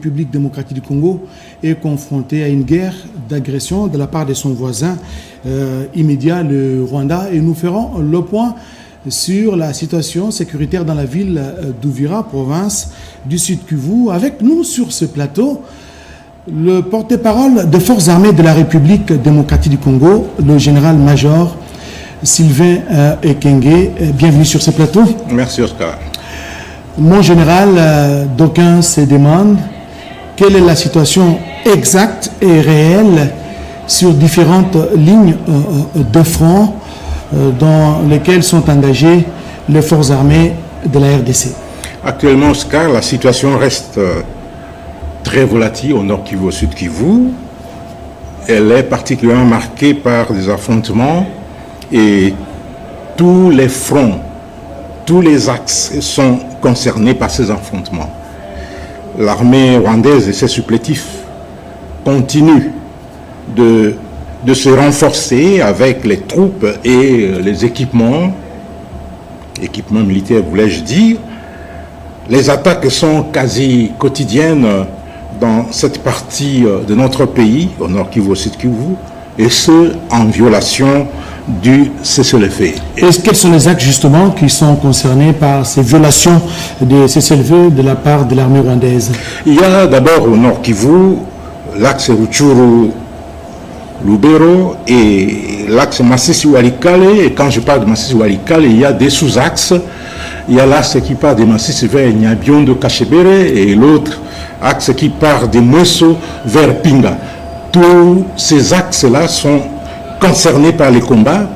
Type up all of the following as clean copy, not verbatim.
République démocratique du Congo est confrontée à une guerre d'agression de la part de son voisin immédiat, le Rwanda, et nous ferons le point sur la situation sécuritaire dans la ville d'Uvira, province du Sud Kivu. Avec nous sur ce plateau, le porte-parole des forces armées de la République démocratique du Congo, le général-major Sylvain Ekenge. Bienvenue sur ce plateau. Merci Oscar. Mon général, d'aucuns se demandent quelle est la situation exacte et réelle sur différentes lignes de front dans lesquelles sont engagées les forces armées de la RDC. Actuellement, Oscar, la situation reste très volatile au Nord Kivu, au Sud Kivu. Elle est particulièrement marquée par des affrontements et tous les fronts, tous les axes sont concernés par ces affrontements. L'armée rwandaise et ses supplétifs continuent de se renforcer avec les troupes et les équipements militaires, voulais-je dire. Les attaques sont quasi quotidiennes dans cette partie de notre pays, au Nord Kivu, au Sud Kivu, et ce, en violation du cessez-le-feu. Quels sont les actes justement qui sont concernés par ces violations de cessez-le-feu de la part de l'armée rwandaise? Il y a d'abord au Nord Kivu l'axe Rutshuru-Lubero et l'axe Masisi-Walikale. Et quand je parle de Masisi-Walikale, il y a des sous-axes. Il y a l'axe qui part de Masisi vers Nyabiondo-Kachebere et l'autre axe qui part de Mweso vers Pinga. Tous ces axes-là sont concernés par les combats,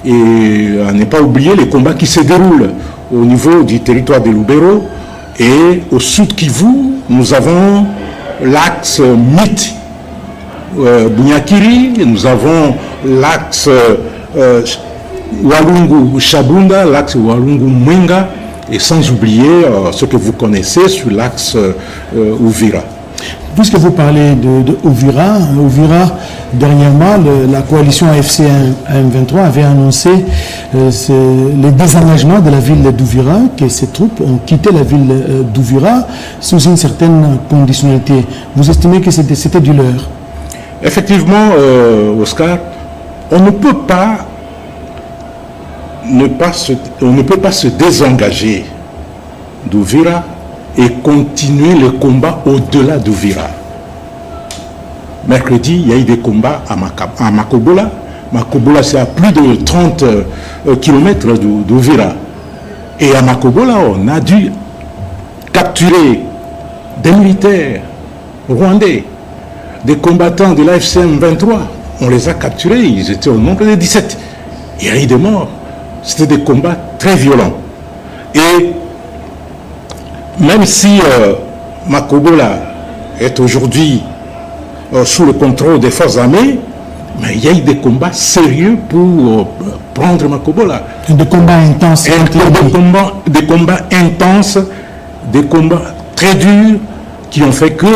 et à ne pas oublier les combats qui se déroulent au niveau du territoire de Lubero. Et au Sud Kivu, nous avons l'axe Miti Bunyakiri, nous avons l'axe Walungu Shabunda, l'axe Walungu Mwenga, et sans oublier ce que vous connaissez sur l'axe Uvira. Puisque vous parlez de Uvira, dernièrement, la coalition AFC M23 avait annoncé le désengagement de la ville d'Uvira, que ses troupes ont quitté la ville d'Uvira sous une certaine conditionnalité. Vous estimez que c'était du leurre? Effectivement, Oscar, on ne peut pas se désengager d'Uvira et continuer le combat au-delà d'Uvira. Mercredi, il y a eu des combats à Makobola. Makobola, c'est à plus de 30 km d'Uvira. Et à Makobola, on a dû capturer des militaires rwandais, des combattants de l'AFCM 23. On les a capturés, ils étaient au nombre de 17. Il y a eu des morts. C'était des combats très violents. Et même si Makobola est aujourd'hui sous le contrôle des forces armées, mais il y a eu des combats sérieux pour prendre Makobola. Des combats intenses. Des combats intenses, des combats très durs qui ont fait que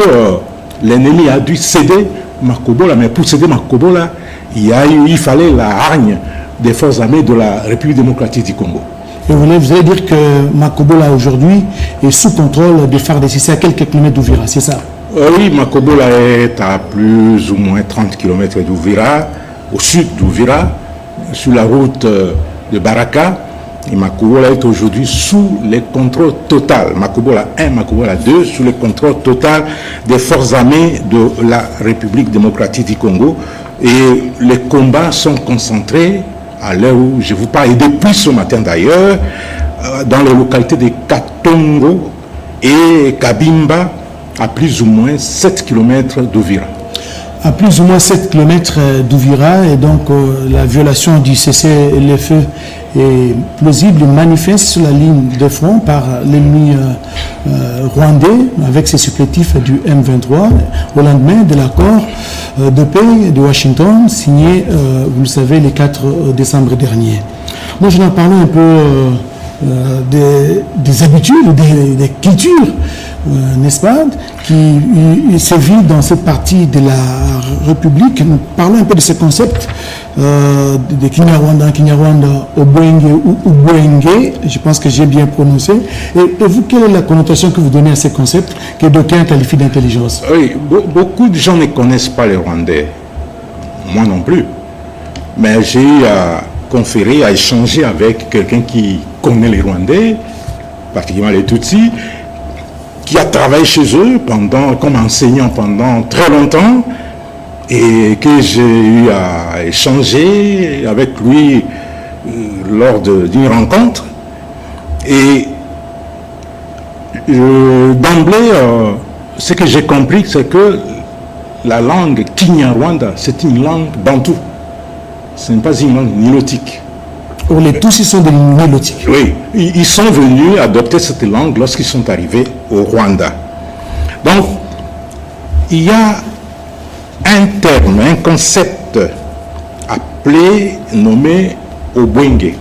l'ennemi a dû céder Makobola. Mais pour céder Makobola, il fallait la hargne des forces armées de la République démocratique du Congo. Et vous allez dire que Makobola aujourd'hui est sous contrôle des FARDC, à quelques kilomètres d'Uvira, c'est ça? Oui, Makobola est à plus ou moins 30 km d'Uvira, au sud d'Uvira, sur la route de Baraka. Et Makobola est aujourd'hui sous le contrôle total, Makobola 1, Makobola 2, sous le contrôle total des forces armées de la République démocratique du Congo. Et les combats sont concentrés à l'heure où je vous parle, et depuis ce matin d'ailleurs, dans les localités de Katongo et Kabimba, à plus ou moins 7 km d'Uvira. À plus ou moins 7 km d'Uvira, et donc la violation du cessez-le-feu est plausible, manifeste sur la ligne de front par l'ennemi rwandais avec ses supplétifs du M23 au lendemain de l'accord de paix de Washington signé, vous le savez, le 4 décembre dernier. Moi, je vais en parler un peu des habitudes, des cultures, n'est-ce pas, qui sévit dans cette partie de la République. Nous parlons un peu de ce concept de Kinyarwanda, Obwenge ou Ubwenge, je pense que j'ai bien prononcé. Et vous, quelle est la connotation que vous donnez à ces concepts que d'aucuns qualifient d'intelligence? Oui, beaucoup de gens ne connaissent pas les Rwandais. Moi non plus. Mais j'ai eu à conférer, à échanger avec quelqu'un qui connaît les Rwandais, particulièrement les Tutsis, qui a travaillé chez eux comme enseignant pendant très longtemps, et que j'ai eu à échanger avec lui lors d'une rencontre. Et d'emblée, ce que j'ai compris, c'est que la langue Kinyarwanda, c'est une langue bantoue. Ce n'est pas une langue nilotique. Or, les Tutsis sont des nilotiques. Oui, ils sont venus adopter cette langue lorsqu'ils sont arrivés au Rwanda. Donc, il y a un terme, un concept nommé Obwenge.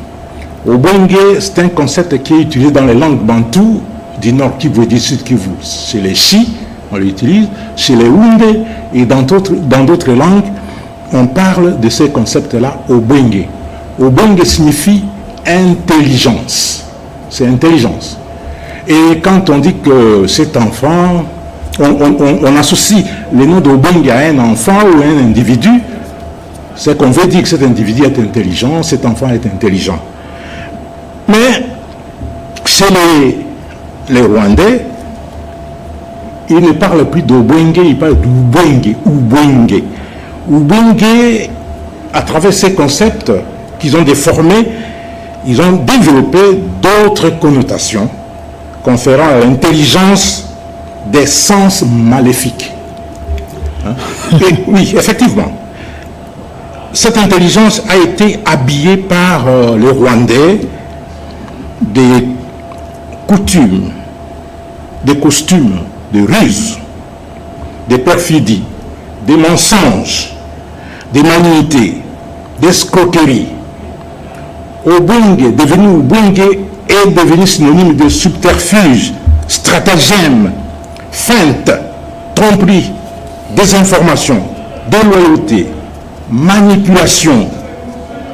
Obwenge, c'est un concept qui est utilisé dans les langues bantoues du Nord Kivu et du Sud Kivu. Chez les Chi, on l'utilise, chez les Wunde et dans d'autres langues, on parle de ces concepts-là, Obwenge. Obwenge signifie intelligence. C'est intelligence. Et quand on dit que cet enfant, on associe le nom d'Obwenge à un enfant ou à un individu, c'est qu'on veut dire que cet individu est intelligent, cet enfant est intelligent. Mais chez les Rwandais, ils ne parlent plus d'Obwenge, ils parlent d'Ubwenge, Ubwenge. Ubwenge, à travers ces concepts qu'ils ont déformés, ils ont développé d'autres connotations conférant à l'intelligence des sens maléfiques. Et, oui, effectivement. Cette intelligence a été habillée par les Rwandais des coutumes, des costumes, des ruses, des perfidies, des mensonges, des magnifités, des escroqueries. Obwenge, est devenu synonyme de subterfuge, stratagème, feinte, tromperie, désinformation, déloyauté, manipulation,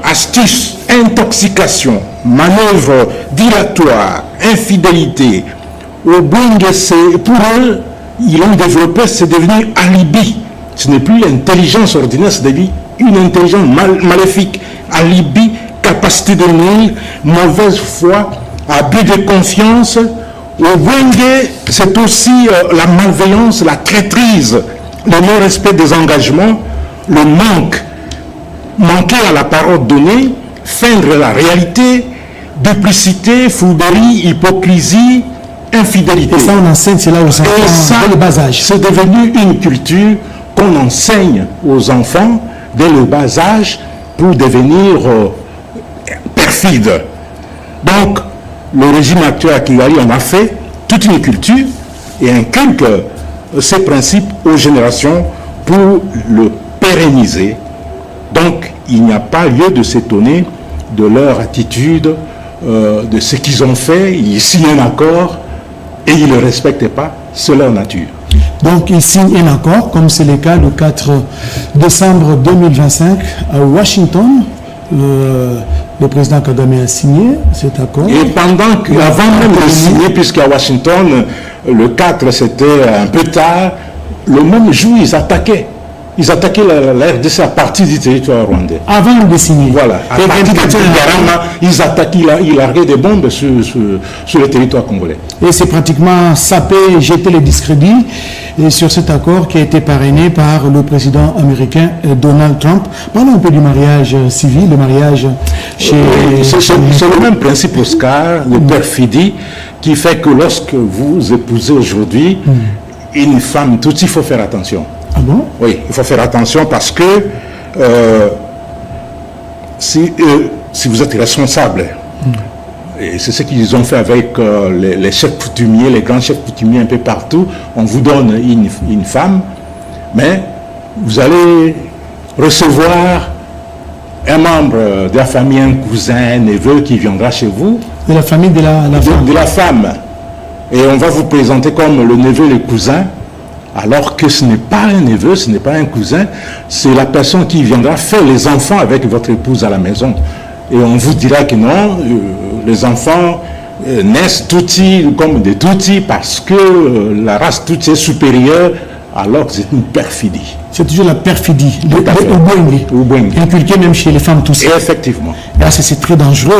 astuce, intoxication, manœuvre dilatoire, infidélité. Obwenge, pour eux, ils l'ont développé, c'est devenu alibi. Ce n'est plus l'intelligence ordinaire, c'est devenu une intelligence maléfique. Alibi, capacité de nuire, mauvaise foi, abus de confiance. Obwenge, c'est aussi la malveillance, la traîtrise, le non-respect des engagements, le manquer à la parole donnée, feindre la réalité, duplicité, fourberie, hypocrisie, infidélité. Et ça, on enseigne cela aux enfants dès le bas âge. C'est devenu une culture qu'on enseigne aux enfants dès le bas âge pour devenir perfides. Donc, le régime actuel à Kigali en a fait toute une culture et inculque ces principes aux générations pour le pérenniser. Donc, il n'y a pas lieu de s'étonner de leur attitude, de ce qu'ils ont fait. Ils signent un accord et ils ne le respectent pas, c'est leur nature. Donc, ils signent un accord, comme c'est le cas le 4 décembre 2025 à Washington. Le président Kagame a signé cet accord. Et avant même de signer, puisqu'à Washington, le 4, c'était un peu tard, le même jour, ils attaquaient la RDC à partir du territoire rwandais. Avant de signer. Voilà. À partir de Garama, ils attaquaient, ils larguaient des bombes sur le territoire congolais. Et c'est pratiquement sapé, jeter le discrédit sur cet accord qui a été parrainé par le président américain Donald Trump. Parlons un peu du mariage civil, le mariage chez... C'est le même principe, Oscar, de perfidie, qui fait que lorsque vous épousez aujourd'hui une femme, tout il faut faire attention. Ah bon? Oui, il faut faire attention parce que si vous êtes responsable, et c'est ce qu'ils ont fait avec les chefs coutumiers, les grands chefs coutumiers un peu partout, on vous donne une femme, mais vous allez recevoir un membre de la famille, un cousin, un neveu qui viendra chez vous. De la famille de la femme. De la femme. Et on va vous présenter comme le neveu et le cousin, alors que ce n'est pas un neveu, ce n'est pas un cousin, c'est la personne qui viendra faire les enfants avec votre épouse à la maison. Et on vous dira que non, les enfants naissent Tutsi comme des Tutsis parce que la race Tutsi est supérieure, alors que c'est une perfidie. C'est toujours la perfidie, le Ubwengue. Inculqué même chez les femmes tous. Effectivement. Là, c'est très dangereux.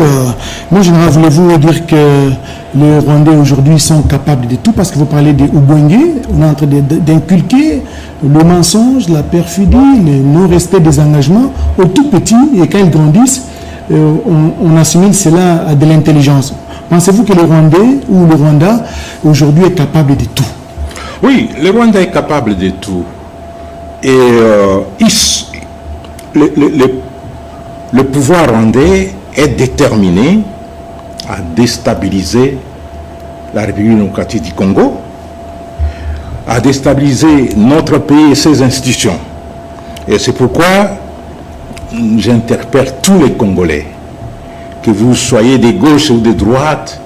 Moi, général, voulez-vous dire que les Rwandais aujourd'hui sont capables de tout parce que vous parlez des Ubwengue, on est en train d'inculquer le mensonge, la perfidie, le non-respect des engagements aux tout petits, et quand ils grandissent, on assimile cela à de l'intelligence. Pensez-vous que le Rwandais ou le Rwanda aujourd'hui est capable de tout? Oui, le Rwanda est capable de tout. Et le pouvoir rwandais est déterminé à déstabiliser la République démocratique du Congo, à déstabiliser notre pays et ses institutions. Et c'est pourquoi j'interpelle tous les Congolais, que vous soyez de gauche ou de droite,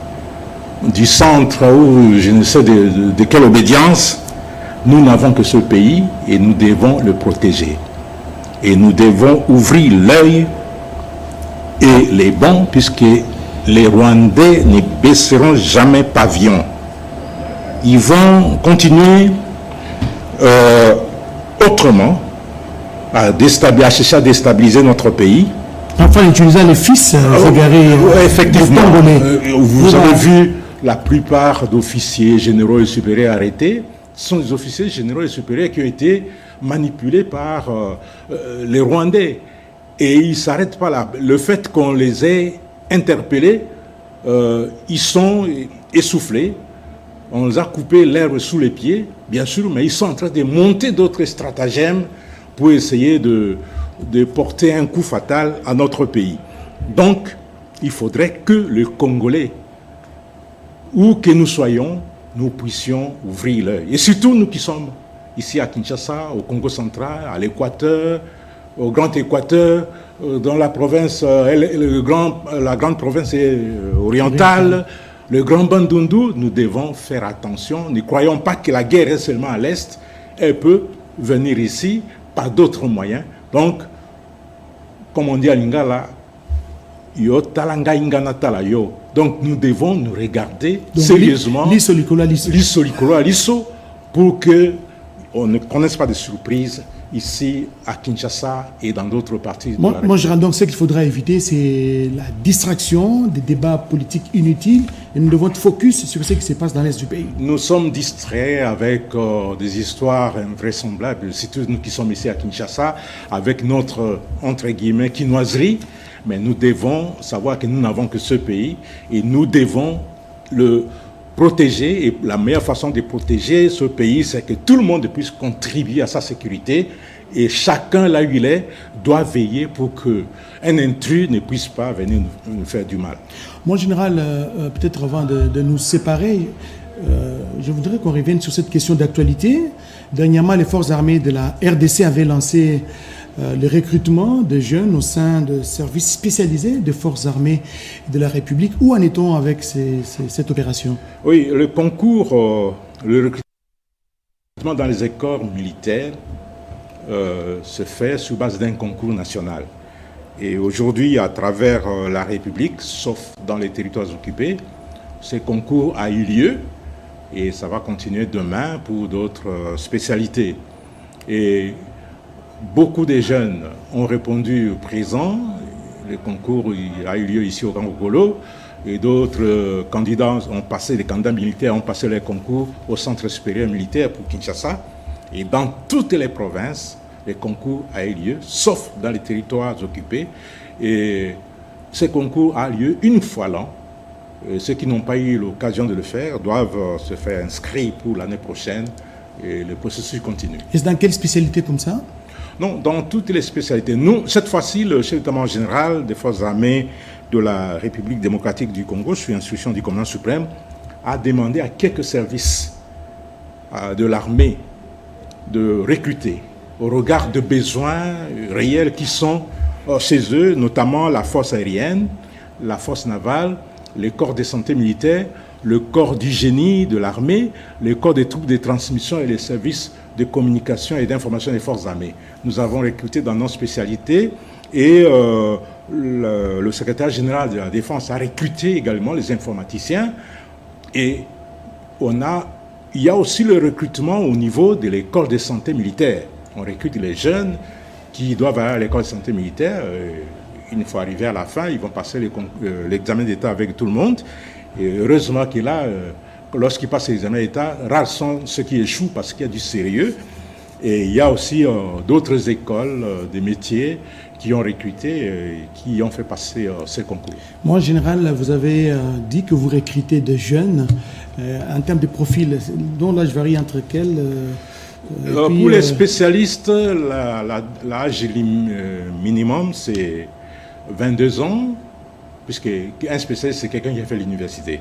du centre ou je ne sais de quelle obédience, nous n'avons que ce pays et nous devons le protéger. Et nous devons ouvrir l'œil et les bons, puisque les Rwandais ne baisseront jamais pavillon. Ils vont continuer autrement à chercher à déstabiliser notre pays. Enfin, utilisant les fils effectivement, vous avez vu la plupart d'officiers généraux et supérieurs arrêtés sont des officiers généraux et supérieurs qui ont été manipulés par les Rwandais. Et ils ne s'arrêtent pas là. Le fait qu'on les ait interpellés, ils sont essoufflés. On les a coupé l'herbe sous les pieds, bien sûr, mais ils sont en train de monter d'autres stratagèmes pour essayer de porter un coup fatal à notre pays. Donc, il faudrait que les Congolais, où que nous soyons, nous puissions ouvrir l'œil. Et surtout nous qui sommes ici à Kinshasa, au Congo central, à l'Équateur, au Grand Équateur, dans la province, la grande province orientale, le Grand Bandundu, nous devons faire attention. Ne croyons pas que la guerre est seulement à l'Est. Elle peut venir ici par d'autres moyens. Donc, comme on dit à Lingala, yo talanga ingana tala yo. Donc nous devons nous regarder sérieusement, pour qu'on ne connaisse pas de surprises ici à Kinshasa et dans d'autres parties de la République. Moi, je rends donc ce qu'il faudra éviter, c'est la distraction, des débats politiques inutiles, et nous devons être focus sur ce qui se passe dans l'Est du pays. Nous sommes distraits avec des histoires invraisemblables, surtout nous qui sommes ici à Kinshasa, avec notre, entre guillemets, quinoiserie, mais nous devons savoir que nous n'avons que ce pays et nous devons le protéger, et la meilleure façon de protéger ce pays, c'est que tout le monde puisse contribuer à sa sécurité, et chacun là où il est doit veiller pour qu'un intrus ne puisse pas venir nous faire du mal. Mon général, peut-être avant de nous séparer, je voudrais qu'on revienne sur cette question d'actualité. Dernièrement, les forces armées de la RDC avaient lancé le recrutement de jeunes au sein de services spécialisés des forces armées de la République. Où en est-on avec cette opération? Oui, le concours, le recrutement dans les écoles militaires se fait sur base d'un concours national. Et aujourd'hui, à travers la République, sauf dans les territoires occupés, ce concours a eu lieu et ça va continuer demain pour d'autres spécialités. Et beaucoup de jeunes ont répondu présent. Le concours a eu lieu ici au Grand Golo. Et d'autres candidats ont passé, les candidats militaires ont passé les concours au Centre supérieur militaire pour Kinshasa. Et dans toutes les provinces, le concours a eu lieu, sauf dans les territoires occupés. Et ce concours a lieu une fois l'an. Ceux qui n'ont pas eu l'occasion de le faire doivent se faire inscrire pour l'année prochaine. Et le processus continue. Et c'est dans quelle spécialité comme ça? Non, dans toutes les spécialités. Nous, cette fois-ci, le chef d'état-major général des forces armées de la République démocratique du Congo, sous instruction du commandant suprême, a demandé à quelques services de l'armée de recruter au regard de besoins réels qui sont chez eux, notamment la force aérienne, la force navale, les corps de santé militaire, le corps du génie de l'armée, le corps des troupes de transmission et les services de communication et d'information des forces armées. Nous avons recruté dans nos spécialités et le secrétaire général de la Défense a recruté également les informaticiens. Et il y a aussi le recrutement au niveau de l'école de santé militaire. On recrute les jeunes qui doivent aller à l'école de santé militaire. Une fois arrivés à la fin, ils vont passer l'examen d'État avec tout le monde. Et heureusement qu'il a, lorsqu'ils passent l'examen d'État, rares sont ceux qui échouent parce qu'il y a du sérieux. Et il y a aussi d'autres écoles, des métiers qui ont recruté, qui ont fait passer ces concours. Moi, en général, vous avez dit que vous recrutez des jeunes en termes de profil, dont l'âge varie entre quels pour les spécialistes, l'âge minimum, c'est 22 ans, puisque un spécialiste, c'est quelqu'un qui a fait l'université.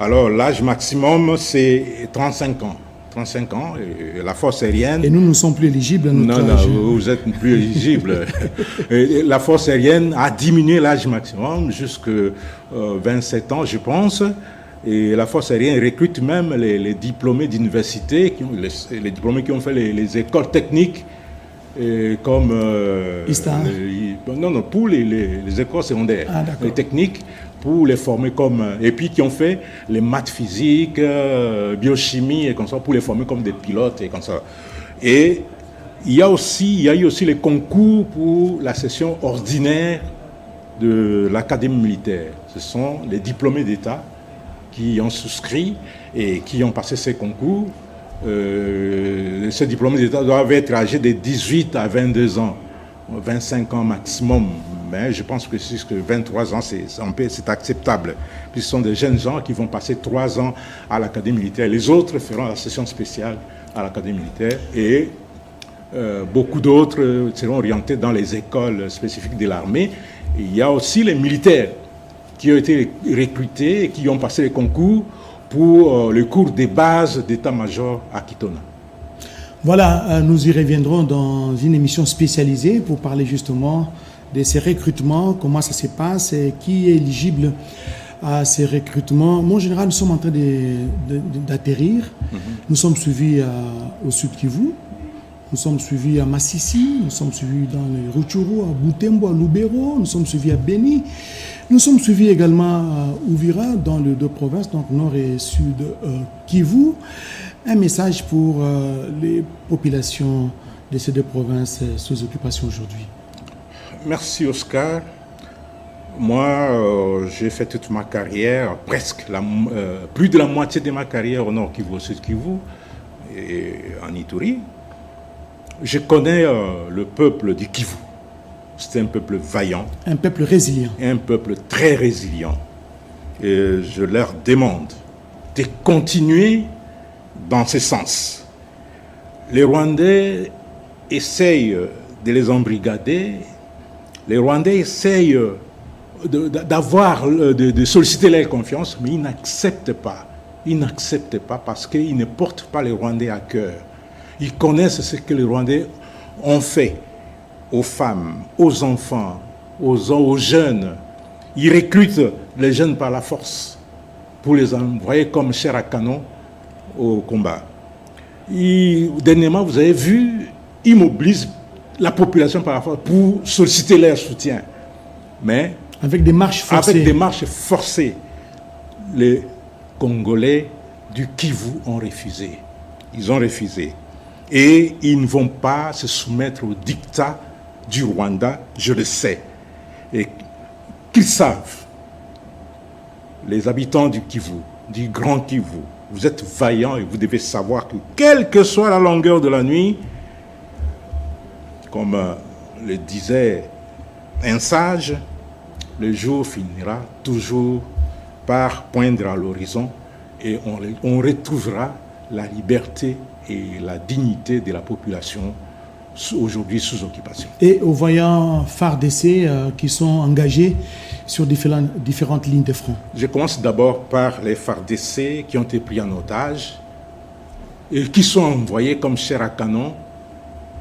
Alors, l'âge maximum, c'est 35 ans. 35 ans, et la force aérienne... Et nous sommes plus éligibles à notre âge. Non, vous êtes plus éligibles. La force aérienne a diminué l'âge maximum jusqu'à 27 ans, je pense. Et la force aérienne recrute même les diplômés d'université, les diplômés qui ont fait les écoles techniques, comme... non, pour les écoles secondaires, les techniques, pour les former comme... Et puis qui ont fait les maths physiques, biochimie et comme ça, pour les former comme des pilotes et comme ça. Et il y a eu aussi les concours pour la session ordinaire de l'Académie militaire. Ce sont les diplômés d'État qui ont souscrit et qui ont passé ces concours. Ces diplômés d'État doivent être âgés de 18 à 22 ans, 25 ans maximum. Mais je pense que jusqu'à 23 ans, c'est acceptable. Puis ce sont des jeunes gens qui vont passer 3 ans à l'Académie militaire. Les autres feront la session spéciale à l'Académie militaire et beaucoup d'autres seront orientés dans les écoles spécifiques de l'armée. Il y a aussi les militaires qui ont été recrutés et qui ont passé les concours pour le cours des bases d'état-major à Kitona. Voilà, nous y reviendrons dans une émission spécialisée pour parler justement de ces recrutements, comment ça se passe et qui est éligible à ces recrutements. Moi, en général, nous sommes en train d'atterrir. Nous sommes suivis au Sud Kivu, nous sommes suivis à Massissi, nous sommes suivis dans le Rutshuru, à Butembo, à Lubero, nous sommes suivis à Beni. Nous sommes suivis également à Uvira, dans les 2 provinces, donc Nord et Sud Kivu. Un message pour les populations de ces 2 provinces sous occupation aujourd'hui. Merci Oscar. Moi, j'ai fait toute ma carrière, presque plus de la moitié de ma carrière au Nord Kivu, au Sud Kivu et en Ituri. Je connais le peuple du Kivu. C'est un peuple vaillant. Un peuple résilient. Un peuple très résilient. Et je leur demande de continuer dans ce sens. Les Rwandais essayent de les embrigader. Les Rwandais essayent de solliciter leur confiance, mais ils n'acceptent pas. Ils n'acceptent pas parce qu'ils ne portent pas les Rwandais à cœur. Ils connaissent ce que les Rwandais ont fait aux femmes, aux enfants, aux jeunes. Ils recrutent les jeunes par la force pour les envoyer comme chair à canon au combat. Dernièrement, vous avez vu, ils mobilisent la population par la force pour solliciter leur soutien. Mais avec des marches forcées. Les Congolais du Kivu ont refusé. Ils ont refusé. Et ils ne vont pas se soumettre au diktat du Rwanda, je le sais. Et qu'ils savent, les habitants du Kivu, du Grand Kivu, vous êtes vaillants et vous devez savoir que quelle que soit la longueur de la nuit, comme le disait un sage, le jour finira toujours par poindre à l'horizon et on retrouvera la liberté et la dignité de la population aujourd'hui sous occupation. Et aux voyants FARDC qui sont engagés sur différentes lignes de front. Je commence d'abord par les FARDC qui ont été pris en otage et qui sont envoyés comme chair à canon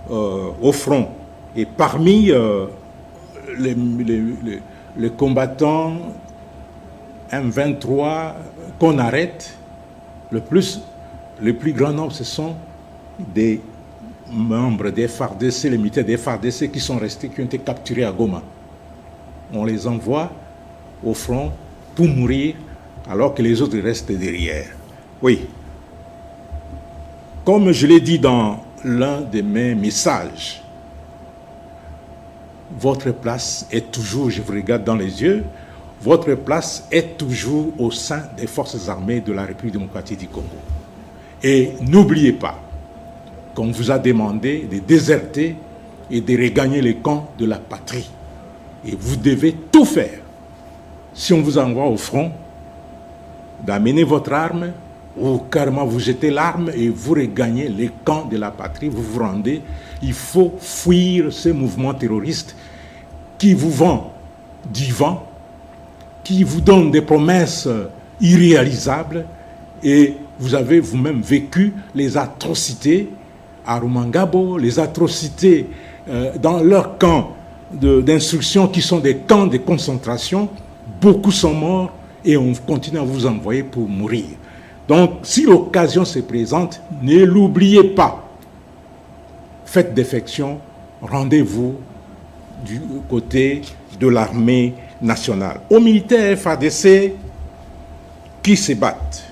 au front. Et parmi les combattants M23 qu'on arrête, le plus grand nombre, ce sont des membres des FARDC, les militaires des FARDC qui sont restés, qui ont été capturés à Goma. On les envoie au front pour mourir, alors que les autres restent derrière. Oui. Comme je l'ai dit dans l'un de mes messages, votre place est toujours, je vous regarde dans les yeux, votre place est toujours au sein des forces armées de la République démocratique du Congo. Et n'oubliez pas qu'on vous a demandé de déserter et de regagner les camps de la patrie. Et vous devez tout faire. Si on vous envoie au front, d'amener votre arme, ou carrément vous jetez l'arme et vous regagnez les camps de la patrie, vous vous rendez. Il faut fuir ces mouvements terroristes qui vous vendent du vent, qui vous donnent des promesses irréalisables, et vous avez vous-même vécu les atrocités à Rumangabo, les atrocités dans leurs camps d'instruction qui sont des camps de concentration. Beaucoup sont morts et on continue à vous envoyer pour mourir. Donc, si l'occasion se présente, ne l'oubliez pas. Faites défection, rendez-vous du côté de l'armée nationale. Aux militaires FARDC qui se battent,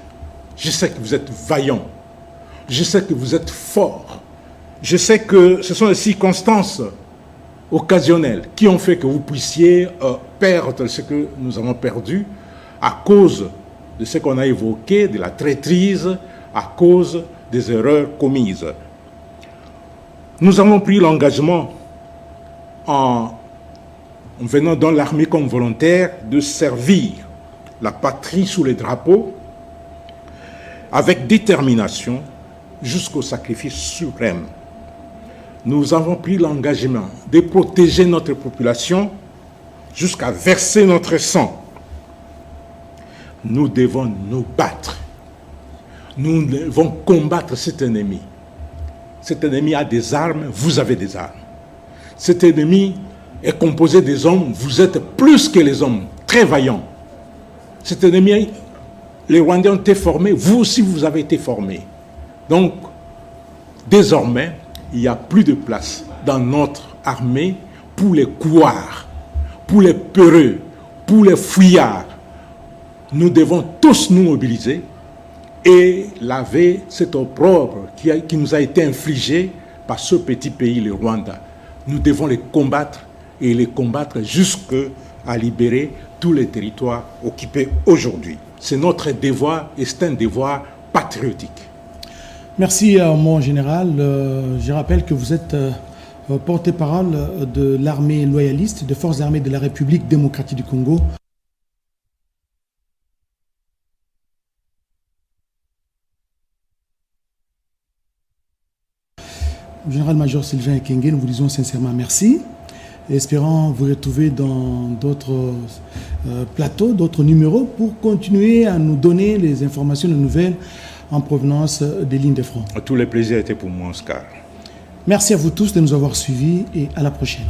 je sais que vous êtes vaillants, je sais que vous êtes forts, je sais que ce sont des circonstances occasionnelles qui ont fait que vous puissiez perdre ce que nous avons perdu à cause de ce qu'on a évoqué, de la traîtrise, à cause des erreurs commises. Nous avons pris l'engagement, en venant dans l'armée comme volontaire, de servir la patrie sous les drapeaux avec détermination jusqu'au sacrifice suprême. Nous avons pris l'engagement de protéger notre population jusqu'à verser notre sang. Nous devons nous battre. Nous devons combattre cet ennemi. Cet ennemi a des armes, vous avez des armes. Cet ennemi est composé des hommes, vous êtes plus que les hommes, très vaillants. Cet ennemi, les Rwandais ont été formés, vous aussi vous avez été formés. Donc, désormais, il n'y a plus de place dans notre armée pour les couards, pour les peureux, pour les fouillards. Nous devons tous nous mobiliser et laver cet opprobre qui nous a été infligé par ce petit pays, le Rwanda. Nous devons les combattre et les combattre jusqu'à libérer tous les territoires occupés aujourd'hui. C'est notre devoir et c'est un devoir patriotique. Merci, mon général. Je rappelle que vous êtes porte-parole de l'armée loyaliste, des forces armées de la République démocratique du Congo. Général-major Sylvain Ekenge, nous vous disons sincèrement merci. Espérons vous retrouver dans d'autres plateaux, d'autres numéros pour continuer à nous donner les informations, les nouvelles en provenance des lignes de front. Tous les plaisirs étaient pour moi, Oscar. Merci à vous tous de nous avoir suivis et à la prochaine.